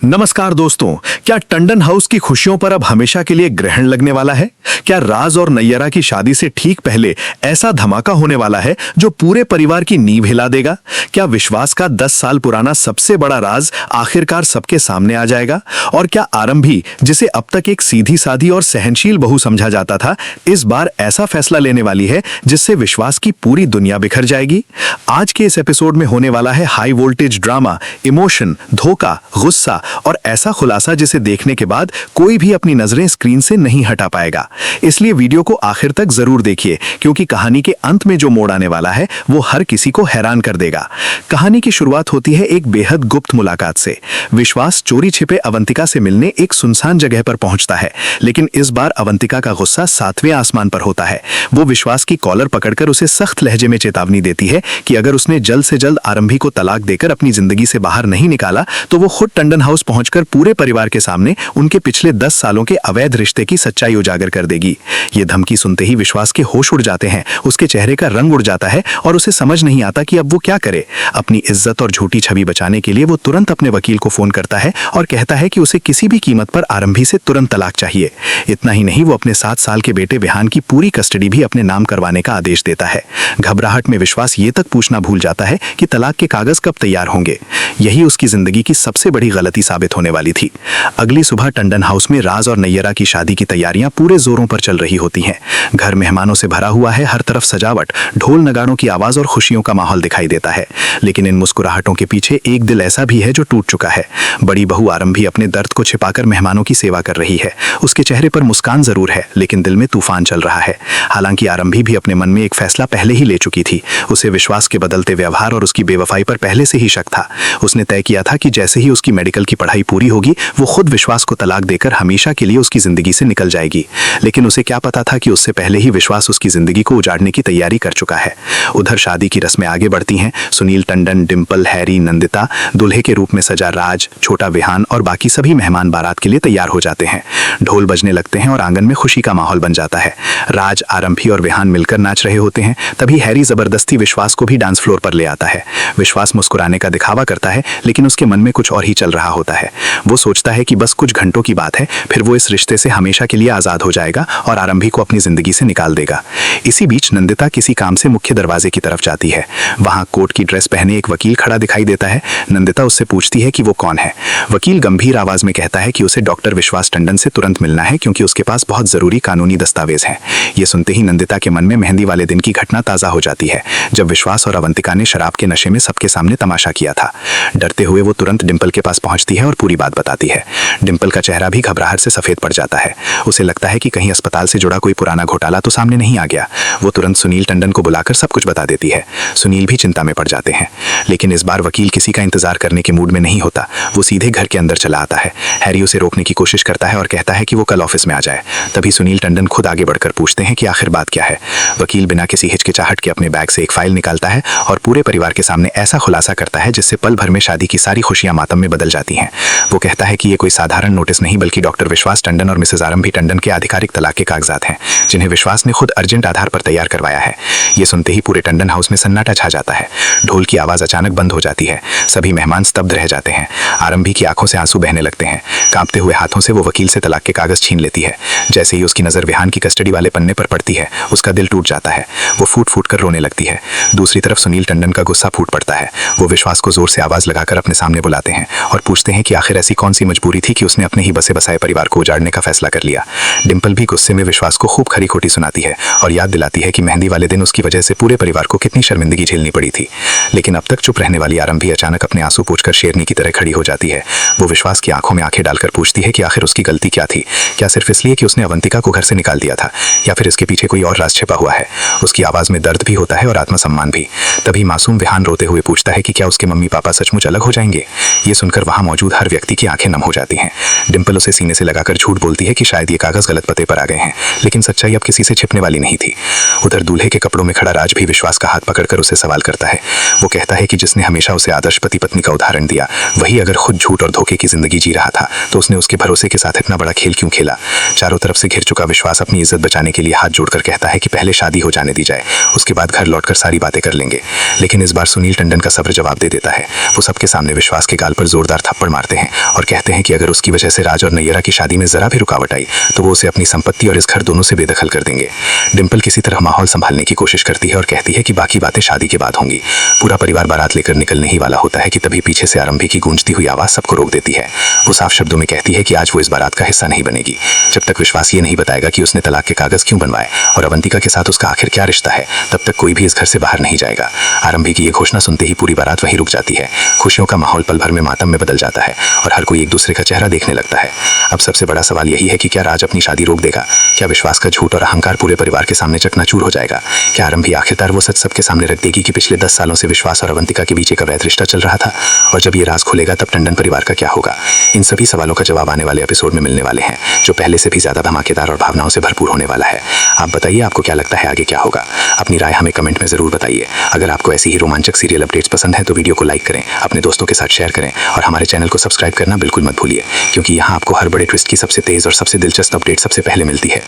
नमस्कार दोस्तों, क्या टंडन हाउस की खुशियों पर अब हमेशा के लिए ग्रहण लगने वाला है? क्या राज और नैयरा की शादी से ठीक पहले ऐसा धमाका होने वाला है जो पूरे परिवार की नींव हिला देगा? क्या विश्वास का 10 साल पुराना सबसे बड़ा राज आखिरकार सबके सामने आ जाएगा? और क्या आरंभी, जिसे अब तक एक सीधी सादी और सहनशील बहू समझा जाता था, इस बार ऐसा फैसला लेने वाली है जिससे विश्वास की पूरी दुनिया बिखर जाएगी? आज के इस एपिसोड में होने वाला है हाई वोल्टेज ड्रामा, इमोशन, धोखा, गुस्सा और ऐसा खुलासा जिसे देखने के बाद कोई भी अपनी नजरें स्क्रीन से नहीं हटा पाएगा। इसलिए वीडियो को आखिर तक जरूर देखिए, क्योंकि कहानी के अंत में जो मोड़ आने वाला है वो हर किसी को हैरान कर देगा। कहानी की शुरुआत होती है एक बेहद गुप्त मुलाकात से। विश्वास चोरी छिपे अवंतिका से मिलने एक सुनसान जगह पर पहुंचता है, लेकिन इस बार अवंतिका का गुस्सा 7वें आसमान पर होता है। वो विश्वास की कॉलर पकड़कर उसे सख्त लहजे में चेतावनी देती है कि अगर उसने जल्द से जल्द आरंभी को तलाक देकर अपनी जिंदगी से बाहर नहीं निकाला तो वो खुद टंडन हाउस पहुंचकर पूरे परिवार के सामने उनके पिछले 10 सालों के अवैध रिश्ते की सच्चाई उजागर कर देगी। ये धमकी सुनते ही विश्वास के होश उड़ जाते हैं, उसके चेहरे का रंग उड़ जाता है और उसे समझ नहीं आता कि अब वो क्या करे। अपनी इज्जत और झूठी छवि बचाने के लिए वो तुरंत अपने वकील को फोन करता है और कहता है कि उसे किसी भी कीमत पर आरंभी से तुरंत तलाक चाहिए। इतना ही नहीं, वो अपने 7 साल के बेटे विहान की पूरी कस्टडी भी अपने नाम करवाने का आदेश देता है। घबराहट में विश्वास ये तक पूछना भूल जाता है कि तलाक के कागज कब तैयार होंगे। यही उसकी जिंदगी की सबसे बड़ी गलती साबित होने वाली थी। अगली सुबह टंडन हाउस में राज और नैयरा की शादी की तैयारियां पूरे जोरों पर चल रही होती हैं। घर मेहमानों से भरा हुआ है, हर तरफ सजावट, ढोल नगाड़ों की आवाज और खुशियों का माहौल दिखाई देता है। लेकिन इन मुस्कुराहटों के पीछे एक दिल ऐसा भी है जो टूट चुका है। बड़ी बहू आरंभी अपने दर्द को छिपाकर मेहमानों की सेवा कर रही है। उसके चेहरे पर मुस्कान जरूर है, लेकिन दिल में तूफान चल रहा है। हालांकि आरंभी भी अपने मन में एक फैसला पहले ही ले चुकी थी। उसे विश्वास के बदलते व्यवहार और उसकी बेवफाई पर पहले से ही शक था। उसने तय किया था कि जैसे ही उसकी मेडिकल की पढ़ाई पूरी होगी वो खुद विश्वास को तलाक देकर हमेशा के लिए उसकी जिंदगी से निकल जाएगी। लेकिन उसे क्या पता था कि उससे पहले ही विश्वास उसकी जिंदगी को उजाड़ने की तैयारी कर चुका है। उधर शादी की रस्में आगे बढ़ती हैं। सुनील टंडन, डिंपल, हैरी, नंदिता, दूल्हे के रूप में सजा राज, छोटा विहान और बाकी सभी मेहमान बारात के लिए तैयार हो जाते हैं। ढोल बजने लगते हैं और आंगन में खुशी का माहौल बन जाता है। राज, आरंभी और विहान मिलकर नाच रहे होते हैं। तभी हैरी जबरदस्ती विश्वास को भी डांस फ्लोर पर ले आता है। विश्वास मुस्कुराने का दिखावा करता है, लेकिन उसके मन में कुछ और ही चल रहा होता है। वो सोचता है कि बस कुछ घंटों की बात है, फिर वो इस रिश्ते से हमेशा के लिए आजाद हो जाएगा और आरंभी को अपनी जिंदगी से निकाल देगा। इसी बीच नंदिता किसी काम से मुख्य दरवाजे की तरफ जाती है। वहां कोट की ड्रेस पहने एक वकील खड़ा दिखाई देता है। नंदिता उससे पूछती है कि वो कौन है। वकील गंभीर आवाज में कहता है कि उसे डॉक्टर विश्वास टंडन से तुरंत मिलना है, क्योंकि उसके पास बहुत जरूरी कानूनी दस्तावेज हैं। ये सुनते ही नंदिता के मन में मेहंदी वाले दिन की घटना ताजा हो जाती है, जब विश्वास और अवंतिका ने शराब के नशे में सबके सामने तमाशा किया था। डरते हुए वो तुरंत डिंपल के पास पहुंचती है और पूरी बात बताती है। डिंपल का चेहरा भी घबराहट से सफेद पड़ जाता है। उसे लगता है कि कहीं अस्पताल से जुड़ा कोई पुराना घोटाला तो सामने नहीं आ गया। वो तुरंत सुनील टंडन को बुलाकर सब कुछ बता देती है। सुनील भी चिंता में पड़ जाते हैं, लेकिन इस बार वकील किसी का इंतजार करने के मूड में नहीं होता। वो सीधे घर के अंदर चला आता है। हैरी उसे रोकने की कोशिश करता है और कहता है कि वो कल ऑफिस में आ जाए। तभी सुनील टंडन खुद आगे बढ़कर पूछते हैं कि आखिर बात क्या है। वकील बिना किसी हिचकिचाहट के अपने बैग से एक फाइल निकालता है और पूरे परिवार के सामने ऐसा खुलासा करता है जिससे पल भर में शादी की सारी खुशियां मातम में बदल जाती हैं। वो कहता है कि ये कोई साधारण नोटिस नहीं, बल्कि डॉक्टर विश्वास टंडन और मिसेज आरंभी टंडन के आधिकारिक तलाक के कागजात हैं, जिन्हें विश्वास ने खुद अर्जेंट आधार पर तैयार करवाया है। ये सुनते ही पूरे टंडन हाउस में सन्नाटा छा जाता है। ढोल की आवाज अचानक बंद हो जाती है। सभी मेहमान स्तब्ध रह जाते हैं। आरंभी की आंखों से आंसू बहने लगते हैं। कांपते हुए हाथों से वो वकील से तलाक के कागज छीन लेती है। जैसे ही उसकी नजर विहान की कस्टडी वाले पन्ने पर पड़ती है, उसका दिल टूट जाता है। वो फूट फूट कर रोने लगती है। दूसरी तरफ सुनील टंडन का गुस्सा फूट पड़ता है। वो विश्वास को जोर से आवाज लगाकर अपने सामने बुलाते हैं और पूछते हैं कि आखिर ऐसी कौन सी मजबूरी थी कि उसने अपने ही बसे बसाए परिवार को उजाड़ने का फैसला कर लिया। डिंपल भी गुस्से में विश्वास को खूब खरी खोटी सुनाती है और याद दिलाती है कि मेहंदी वाले दिन उसकी वजह से पूरे परिवार को कितनी शर्मिंदगी झेलनी पड़ी थी। लेकिन अब तक चुप रहने वाली आरंभी अचानक अपने आंसू पोंछकर शेरनी की तरह खड़ी हो जाती है। वो विश्वास की आंखों में आंखें डालकर पूछती है कि आखिर उसकी गलती क्या थी। क्या सिर्फ इसलिए कि उसने अवंतिका को घर से निकाल दिया था, या फिर इसके पीछे कोई और राज छिपा हुआ है। उसकी आवाज में दर्द भी होता है और आत्मसम्मान भी। तभी मासूम विहान रोते हुए पूछता है कि क्या उसके मम्मी पापा सचमुच अलग हो जाएंगे। ये सुनकर वहां मौजूद हर व्यक्ति की आंखें नम हो जाती हैं। डिंपल उसे सीने से लगाकर झूठ बोलती है कि शायद ये कागज गलत पते पर आ गए हैं, लेकिन सच्चाई अब किसी से छिपने वाली नहीं थी। उधर दूल्हे के कपड़ों में खड़ा राज भी विश्वास का हाथ पकड़कर उसे सवाल करता है। वो कहता है कि जिसने हमेशा उसे आदर्श पति पत्नी का उदाहरण दिया, वही अगर खुद झूठ और धोखे धोखे की जिंदगी जी रहा था तो उसने उसके भरोसे के साथ इतना बड़ा खेल क्यों खेला। चारों तरफ से घिर चुका विश्वास अपनी इज्जत बचाने के लिए हाथ जोड़कर कहता है कि पहले शादी हो जाने दी जाए, उसके बाद घर लौटकर सारी बातें कर लेंगे। लेकिन इस बार सुनील टंडन का सब्र जवाब दे देता है। वो सबके सामने विश्वास के गाल पर जोरदार थप्पड़ मारते हैं और कहते हैं कि अगर उसकी वजह से राज और नैयरा की शादी में जरा भी रुकावट आई तो वो उसे अपनी संपत्ति और इस घर दोनों से बेदखल कर देंगे। डिंपल किसी तरह माहौल संभालने की कोशिश करती है और कहती है कि बाकी बातें शादी के बाद होंगी। पूरा परिवार बारात लेकर निकलने ही वाला होता है कि तभी पीछे से आरंभी की गूंजती हुई आवाज सबको रोक देती है। वो साफ शब्दों में कहती है कि आज वो इस बारात का हिस्सा नहीं बनेगी जब तक विश्वास ये नहीं बताएगा कि उसने तलाक के कागज क्यों बनवाए और अवंतिका के साथ उसका आखिर क्या रिश्ता है, तब तक कोई भी इस घर से बाहर नहीं जाएगा। आरंभी की ये घोषणा सुनते ही पूरी बारात वहीं रुक जाती है। खुशियों का माहौल पल भर में मातम में बदल जाता है और हर कोई एक दूसरे का चेहरा देखने लगता है। अब सबसे बड़ा सवाल यही है कि क्या राज अपनी शादी रोक देगा? क्या विश्वास का झूठ और अहंकार पूरे परिवार के सामने चकनाचूर हो जाएगा? क्या आरंभी आखिरकार वो सच सबके सामने रख देगी कि पिछले 10 सालों से विश्वास और अवंतिका के बीच एक अवैध रिश्ता चल रहा था? और जब ये राज खुलेगा तब टंडन परिवार का क्या होगा? इन सभी सवालों का जवाब आने वाले एपिसोड में मिलने वाले हैं, जो पहले से भी ज्यादा धमाकेदार और भावनाओं से भरपूर होने वाला है। आप बताइए आपको क्या लगता है आगे क्या होगा? अपनी राय हमें कमेंट में जरूर बताइए। अगर आपको ऐसी ही रोमांचक सीरियल अपडेट्स पसंद है तो वीडियो को लाइक करें, अपने दोस्तों के साथ शेयर करें और हमारे चैनल को सब्सक्राइब करना बिल्कुल मत भूलिए, क्योंकि यहाँ आपको हर बड़े ट्विस्ट की सबसे तेज और सबसे दिलचस्प अपडेट सबसे पहले मिलती है।